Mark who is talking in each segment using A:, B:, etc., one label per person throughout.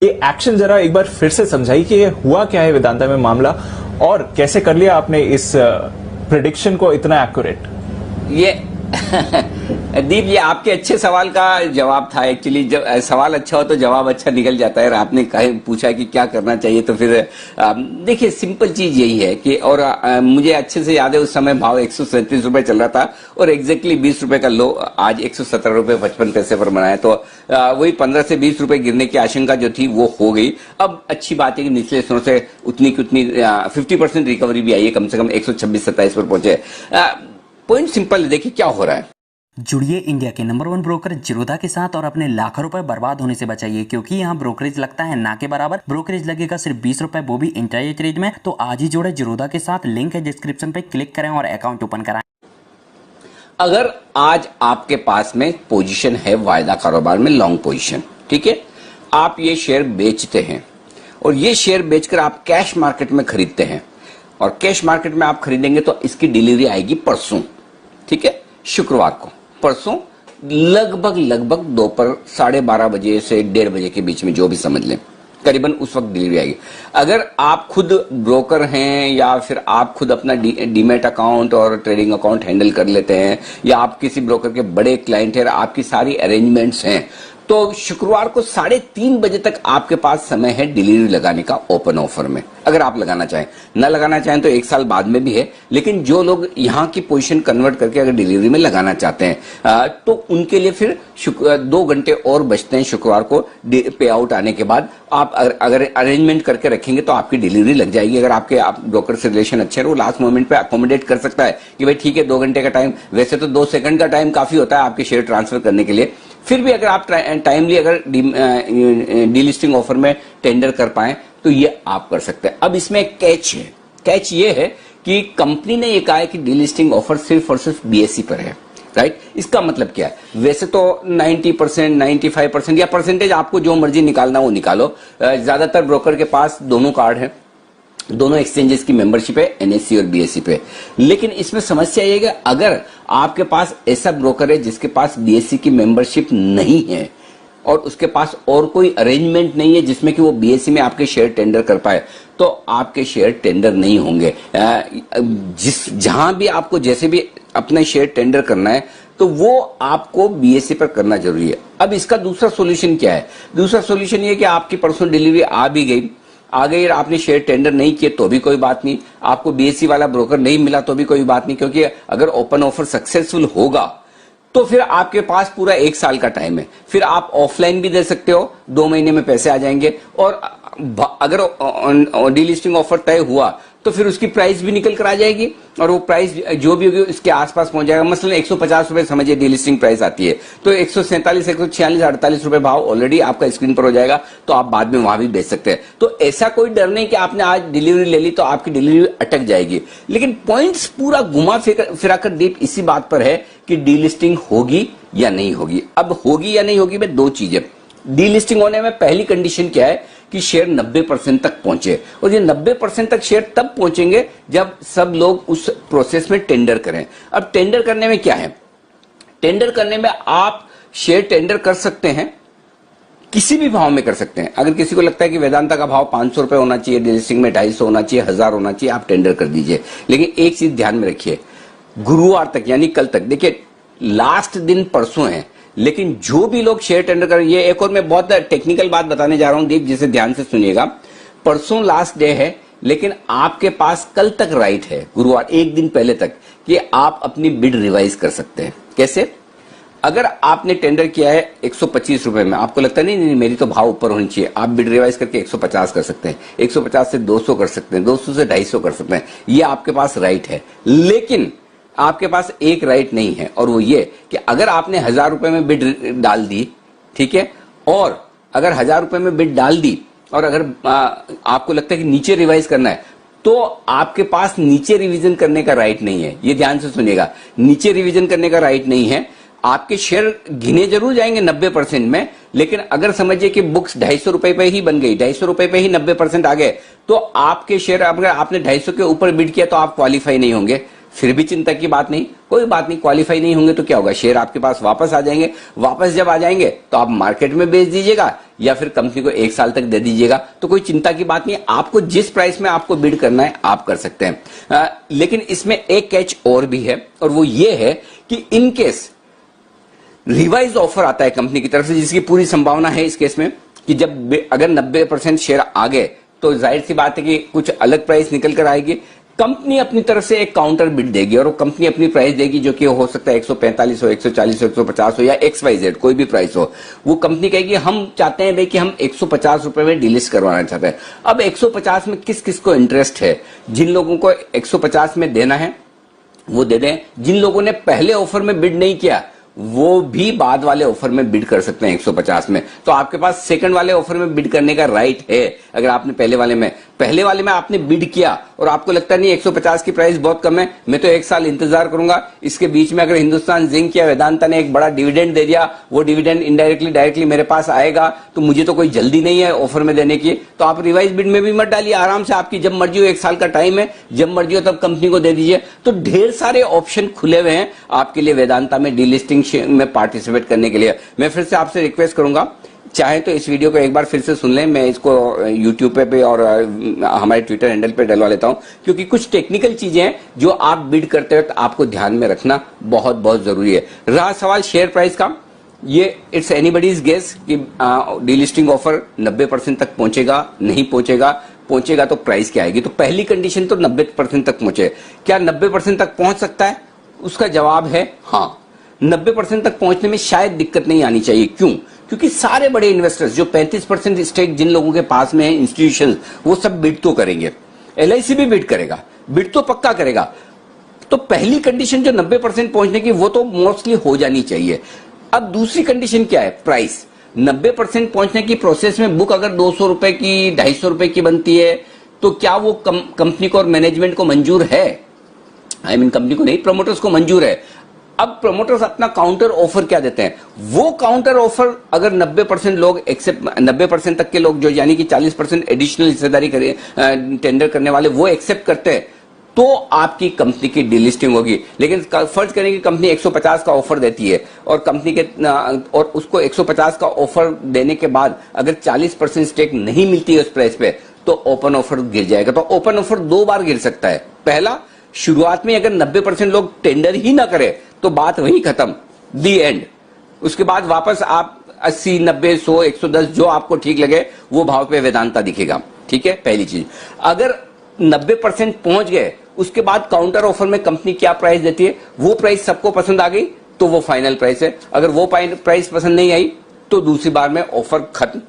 A: ये एक्शन जरा एक बार फिर से समझाइए कि ये हुआ क्या है वेदांता में मामला, और कैसे कर लिया आपने इस प्रेडिक्शन को इतना एक्यूरेट?
B: ये दीप, ये आपके अच्छे सवाल का जवाब था। एक्चुअली जब सवाल अच्छा हो तो जवाब अच्छा निकल जाता है। और आपने पूछा कि क्या करना चाहिए, तो फिर देखिए सिंपल चीज यही है कि, और मुझे अच्छे से याद है उस समय भाव 137 रुपए चल रहा था और एग्जैक्टली 20 रुपए का लो आज 117 रुपए 55 पैसे पर बनाया। तो वही 15 से 20 रुपए गिरने की आशंका जो थी वो हो गई। अब अच्छी बात है कि निचले स्तरों से उतनी की उतनी 50% रिकवरी भी आई है, कम से कम 126-27 पर पहुंचे। पॉइंट सिंपल है, देखिए क्या हो रहा है।
C: जुड़िए इंडिया के नंबर 1 ब्रोकर जिरोधा के साथ और अपने लाखों रुपए बर्बाद होने से बचाइए, क्योंकि यहाँ ब्रोकरेज लगता है ना के बराबर। ब्रोकरेज लगेगा सिर्फ 20 रुपए, वो भी इंट्राडे ट्रेड में। तो आज ही जुड़े जिरोधा के साथ, लिंक है डिस्क्रिप्शन पे, क्लिक करें और अकाउंट ओपन कराएं।
B: अगर आज आपके पास में पोजीशन है वायदा कारोबार में, लॉन्ग पोजीशन, ठीक है, आप ये शेयर बेचते हैं और ये शेयर बेचकर आप कैश मार्केट में खरीदते हैं, और कैश मार्केट में आप खरीदेंगे तो इसकी डिलीवरी आएगी परसों, ठीक है, शुक्रवार को, परसों लगभग दोपहर 12:30 बजे से 1:30 बजे के बीच में, जो भी समझ लें, करीबन उस वक्त डिलीवरी आएगी। अगर आप खुद ब्रोकर हैं या फिर आप खुद अपना डीमैट अकाउंट और ट्रेडिंग अकाउंट हैंडल कर लेते हैं, या आप किसी ब्रोकर के बड़े क्लाइंट हैं, आपकी सारी अरेंजमेंट्स हैं, तो शुक्रवार को 3:30 बजे तक आपके पास समय है डिलीवरी लगाने का ओपन ऑफर में। अगर आप लगाना चाहें, ना लगाना चाहें तो 1 साल बाद में भी है, लेकिन जो लोग यहाँ की पोजीशन कन्वर्ट करके अगर डिलीवरी में लगाना चाहते हैं तो उनके लिए फिर 2 घंटे और बचते हैं शुक्रवार को पे आउट आने के बाद। आप अगर अरेंजमेंट करके रखेंगे तो आपकी डिलीवरी लग जाएगी। अगर आपके ब्रोकर से रिलेशन अच्छे हैं, वो लास्ट मोमेंट पे अकोमोडेट कर सकता है कि भाई ठीक है 2 घंटे का टाइम, वैसे तो 2 सेकंड का टाइम काफी होता है आपके शेयर ट्रांसफर करने के लिए। फिर भी अगर आप टाइमली अगर डीलिस्टिंग ऑफर में टेंडर कर पाए तो ये आप कर सकते हैं। अब इसमें एक कैच है, कैच ये है कि कंपनी ने ये कहा है कि डीलिस्टिंग ऑफर सिर्फ और सिर्फ बीएसई पर है, राइट। इसका मतलब क्या है, वैसे तो 90%, 95% या परसेंटेज आपको जो मर्जी निकालना वो निकालो। ज्यादातर ब्रोकर के पास दोनों कार्ड है, दोनों एक्सचेंजेस की मेंबरशिप है, एनएससी और बीएसई पे। लेकिन इसमें समस्या ये है कि अगर आपके पास ऐसा ब्रोकर है जिसके पास बीएसई की मेंबरशिप नहीं है और उसके पास और कोई अरेंजमेंट नहीं है जिसमें कि वो बीएसई में आपके शेयर टेंडर कर पाए, तो आपके शेयर टेंडर नहीं होंगे। जहां भी आपको जैसे भी अपना शेयर टेंडर करना है तो वो आपको बीएसई पर करना जरूरी है। अब इसका दूसरा सोल्यूशन क्या है? दूसरा सोल्यूशन ये कि आपकी परसों डिलीवरी आ भी गई, आपने शेयर टेंडर नहीं किए तो भी कोई बात नहीं, आपको बीएसई वाला ब्रोकर नहीं मिला तो भी कोई बात नहीं, क्योंकि अगर ओपन ऑफर सक्सेसफुल होगा तो फिर आपके पास पूरा 1 साल का टाइम है। फिर आप ऑफलाइन भी दे सकते हो, 2 महीने में पैसे आ जाएंगे। और अगर डीलिस्टिंग ऑफर तय हुआ तो फिर उसकी प्राइस भी निकल कर आ जाएगी, और वो प्राइस जो भी होगी इसके आसपास पहुंच जाएगा। मसलन 150 रुपए समझिए डीलिस्टिंग प्राइस आती है, तो 147, 146, 48 रुपए भाव ऑलरेडी आपका स्क्रीन पर हो जाएगा, तो आप बाद में वहां भी बेच सकते हैं। तो ऐसा कोई डर नहीं कि आपने आज डिलीवरी ले ली तो आपकी डिलीवरी अटक जाएगी। लेकिन पॉइंट्स पूरा घुमा फिराकर दीप इसी बात पर है कि डीलिस्टिंग होगी या नहीं होगी। अब होगी या नहीं होगी में 2 चीजें। डीलिस्टिंग होने में पहली कंडीशन क्या है कि शेयर 90% तक पहुंचे, और ये 90% तक शेयर तब पहुंचेंगे जब सब लोग उस प्रोसेस में टेंडर करें। अब टेंडर करने में क्या है, टेंडर करने में आप शेयर टेंडर कर सकते हैं, किसी भी भाव में कर सकते हैं। अगर किसी को लगता है कि वेदांता का भाव 500 रुपए होना चाहिए, डीलिस्टिंग में 250 होना चाहिए, 1000 होना चाहिए, आप टेंडर कर दीजिए। लेकिन एक चीज ध्यान में रखिए, गुरुवार तक यानी कल तक, देखिए लास्ट दिन परसों है, लेकिन जो भी लोग शेयर टेंडर करें, ये एक और मैं बहुत टेक्निकल बात बताने जा रहा हूं दीप, जिसे ध्यान से सुनिएगा। परसों लास्ट डे है, लेकिन आपके पास कल तक राइट है, गुरुवार 1 दिन पहले तक, कि आप अपनी बिड रिवाइज कर सकते हैं। कैसे? अगर आपने टेंडर किया है 125 रुपए में, आपको लगता है नहीं मेरी तो भाव ऊपर होनी चाहिए, आप बिड रिवाइज करके 150 कर सकते हैं, 150 से 200 कर सकते हैं, 200 से 250 कर सकते हैं, ये आपके पास राइट है। लेकिन आपके पास एक राइट नहीं है, और वो ये कि अगर आपने 1000 रुपए में बिड डाल दी, ठीक है, और अगर 1000 रुपए में बिड डाल दी और अगर आपको लगता है कि नीचे रिवाइज करना है, तो आपके पास नीचे रिवीजन करने का राइट नहीं है। ये ध्यान से सुनिएगा, नीचे रिवीजन करने का राइट नहीं है। आपके शेयर गिने जरूर जाएंगे 90% में, लेकिन अगर समझिए कि बुक्स 250 रुपए पे ही बन गई, 250 रुपए पे ही 90% आ गए, तो आपके शेयर, अगर आपने 250 के ऊपर बिड किया तो आप क्वालिफाई नहीं होंगे। फिर भी चिंता की बात नहीं, कोई बात नहीं, क्वालिफाई नहीं होंगे तो क्या होगा, शेयर आपके पास वापस आ जाएंगे। वापस जब आ जाएंगे तो आप मार्केट में बेच दीजिएगा या फिर कंपनी को 1 साल तक दे दीजिएगा, तो कोई चिंता की बात नहीं। आपको जिस प्राइस में आपको बिड करना है आप कर सकते हैं। लेकिन इसमें एक कैच और भी है, और वो ये है कि इन केस रिवाइज ऑफर आता है कंपनी की तरफ से, जिसकी पूरी संभावना है इस केस में कि जब अगर 90% शेयर आ गए तो जाहिर सी बात है कि कुछ अलग प्राइस निकल कर आएगी। कंपनी अपनी तरफ से एक काउंटर बिड देगी और वो कंपनी अपनी प्राइस देगी, जो कि हो सकता है 145 हो, 140 हो, 150 हो या XYZ कोई भी प्राइस हो। वो कंपनी कहेगी हम चाहते हैं भाई कि हम 150 रुपए में डीलिस्ट करवाना चाहते हैं। अब 150 में किस किस को इंटरेस्ट है, जिन लोगों को 150 में देना है वो दे दें, जिन लोगों ने पहले ऑफर में बिड नहीं किया वो भी बाद वाले ऑफर में बिड कर सकते हैं 150 में। तो आपके पास सेकंड वाले ऑफर में बिड करने का राइट है। अगर आपने पहले वाले में आपने बिड किया और आपको लगता नहीं 150 की प्राइस बहुत कम है, मैं तो 1 साल इंतजार करूंगा, इसके बीच में अगर हिंदुस्तान जिंक या वेदांता ने एक बड़ा डिविडेंड दे दिया, वो डिविडेंड इनडायरेक्टली डायरेक्टली मेरे पास आएगा, तो मुझे तो कोई जल्दी नहीं है ऑफर में देने की, तो आप रिवाइज बिड में भी मत डालिए, आराम से आपकी जब मर्जी हो, 1 साल का टाइम है, जब मर्जी हो तब कंपनी को दे दीजिए। तो ढेर सारे ऑप्शन खुले हुए हैं आपके लिए वेदांता में डीलिस्टिंग में पार्टिसिपेट करने के लिए। मैं फिर से आपसे रिक्वेस्ट करूंगा, चाहे तो इस वीडियो को एक बार फिर से सुन लें, मैं इसको YouTube पे और हमारे ट्विटर हैंडल पे डलवा लेता हूं, क्योंकि कुछ टेक्निकल चीजें हैं जो आप बिड करते वक्त आपको ध्यान में रखना बहुत बहुत जरूरी है। रहा सवाल शेयर प्राइस का, ये इट्स एनीबडीज गेस कि डीलिस्टिंग ऑफर 90% तक पहुंचेगा, नहीं पहुंचेगा, पहुंचेगा तो प्राइस क्या आएगी। तो पहली कंडीशन तो 90% तक पहुंचे। क्या 90% तक पहुंच सकता है? उसका जवाब है हाँ, 90% तक पहुंचने में शायद दिक्कत नहीं आनी चाहिए। क्यों? क्योंकि सारे बड़े इन्वेस्टर्स जो 35% स्टेक जिन लोगों के पास में है, इंस्टीट्यूशन, वो सब बिड तो करेंगे, LIC भी बिड करेगा, बिड तो पक्का करेगा। तो पहली कंडीशन जो 90% पहुंचने की, वो तो मोस्टली हो जानी चाहिए। अब दूसरी कंडीशन क्या है? प्राइस। 90% पहुंचने की प्रोसेस में बुक अगर 200 रुपए की, 250 रुपए की बनती है, तो क्या वो कंपनी को और मैनेजमेंट को मंजूर है? कंपनी को नहीं, प्रमोटर्स को मंजूर है। अब प्रमोटर्स अपना काउंटर ऑफर क्या देते हैं? वो काउंटर ऑफर अगर 90% लोग एक्सेप्ट, 90% तक के लोग जो यानी कि 40% एडिशनल हिस्सेदारी टेंडर करने वाले वो एक्सेप्ट करते हैं, तो आपकी कंपनी की डीलिस्टिंग होगी। लेकिन फर्ज करें कि कंपनी 150 का ऑफर देती है और कंपनी के और उसको 150 का ऑफर देने के बाद अगर 40% स्टेक नहीं मिलती है उस प्राइस पे, तो ओपन ऑफर गिर जाएगा। तो ओपन ऑफर 2 बार गिर सकता है। पहला, शुरुआत में अगर 90% लोग टेंडर ही ना करें तो बात वहीं खत्म, दी एंड। उसके बाद वापस आप 80, 90, 100, 110 जो आपको ठीक लगे वो भाव पे वेदांता दिखेगा। ठीक है, पहली चीज। अगर 90% पहुंच गए, उसके बाद काउंटर ऑफर में कंपनी क्या प्राइस देती है, वो प्राइस सबको पसंद आ गई तो वो फाइनल प्राइस है। अगर वो प्राइस पसंद नहीं आई तो दूसरी बार में ऑफर खत्म।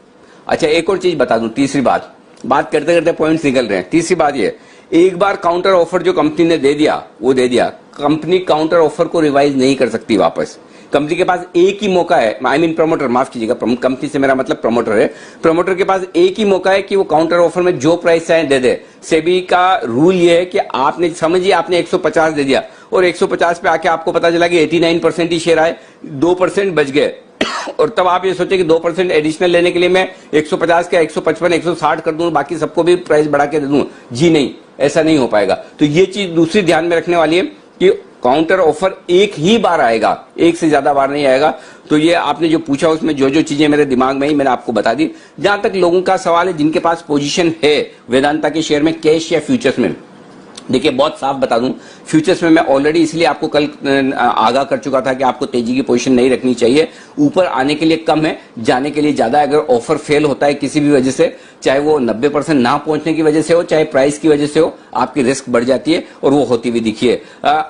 B: अच्छा, एक और चीज बता दूं, तीसरी बात करते करते पॉइंट्स निकल रहे हैं। तीसरी बात ये, एक बार काउंटर ऑफर जो कंपनी ने दे दिया वो दे दिया, कंपनी काउंटर ऑफर को रिवाइज नहीं कर सकती वापस। कंपनी के पास एक ही मौका है, प्रमोटर, माफ कीजिएगा, कंपनी से मेरा मतलब प्रमोटर है। प्रमोटर के पास एक ही मौका है कि वो काउंटर ऑफर में जो प्राइस चाहे दे दे। सेबी का रूल ये है कि आपने समझिए आपने 150 दे दिया और 150 पे आके आपको पता चला कि 89% ही शेयर आए, 2% बच गए और तब आप ये सोचे कि 2% एडिशनल लेने के लिए मैं 150 का 155, 160 कर दूं, बाकी सबको भी प्राइस बढ़ा के दे दूं। जी नहीं, ऐसा नहीं हो पाएगा। तो ये चीज दूसरी ध्यान में रखने वाली है कि काउंटर ऑफर एक ही बार आएगा, एक से ज्यादा बार नहीं आएगा। तो ये आपने जो पूछा उसमें जो जो चीजें मेरे दिमाग में ही मैंने आपको बता दी। जहां तक लोगों का सवाल है जिनके पास पोजीशन है वेदांता के शेयर में, कैश या फ्यूचर्स में, देखिए बहुत साफ बता दूं, फ्यूचर्स में मैं ऑलरेडी इसलिए आपको कल आगाह कर चुका था कि आपको तेजी की पोजीशन नहीं रखनी चाहिए। ऊपर आने के लिए कम है, जाने के लिए ज्यादा। अगर ऑफर फेल होता है किसी भी वजह से, चाहे वो 90% ना पहुंचने की वजह से हो, चाहे प्राइस की वजह से हो, आपकी रिस्क बढ़ जाती है और वो होती हुई दिखी है।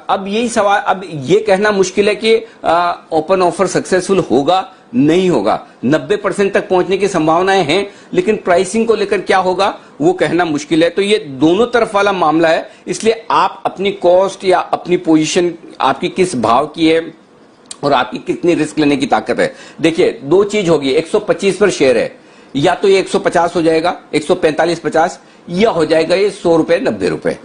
B: अब यही सवाल, अब ये कहना मुश्किल है कि ओपन ऑफर सक्सेसफुल होगा नहीं होगा। 90% तक पहुंचने की संभावनाएं हैं, लेकिन प्राइसिंग को लेकर क्या होगा वो कहना मुश्किल है। तो ये दोनों तरफ वाला मामला है, इसलिए आप अपनी कॉस्ट या अपनी पोजीशन आपकी किस भाव की है और आपकी कितनी रिस्क लेने की ताकत है। देखिए 2 चीज होगी, 125 पर शेयर है, या तो ये 150 हो जाएगा, 145-50, या हो जाएगा ये 100 रुपए, 90 रुपए।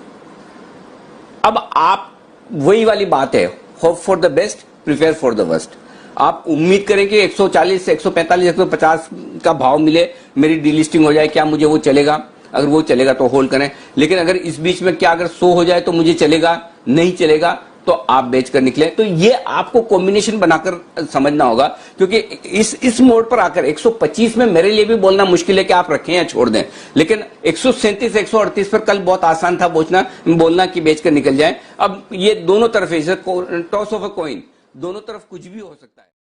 B: अब आप वही वाली बात है, hope for the best, prepare for the worst. आप उम्मीद करें कि 140 से 145, 150 का भाव मिले, मेरी डीलिस्टिंग हो जाए, क्या मुझे वो चलेगा? अगर वो चलेगा तो होल्ड करें, लेकिन अगर इस बीच में क्या अगर 100 हो जाए तो मुझे चलेगा, नहीं चलेगा तो आप बेचकर निकले। तो ये आपको कॉम्बिनेशन बनाकर समझना होगा, क्योंकि इस मोड पर आकर 125 में मेरे लिए भी बोलना मुश्किल है कि आप रखें या छोड़ दें, लेकिन 137 138 पर कल बहुत आसान था बोलना कि बेचकर निकल जाए। अब ये दोनों तरफ टॉस ऑफ अ कॉइन, दोनों तरफ कुछ भी हो सकता है।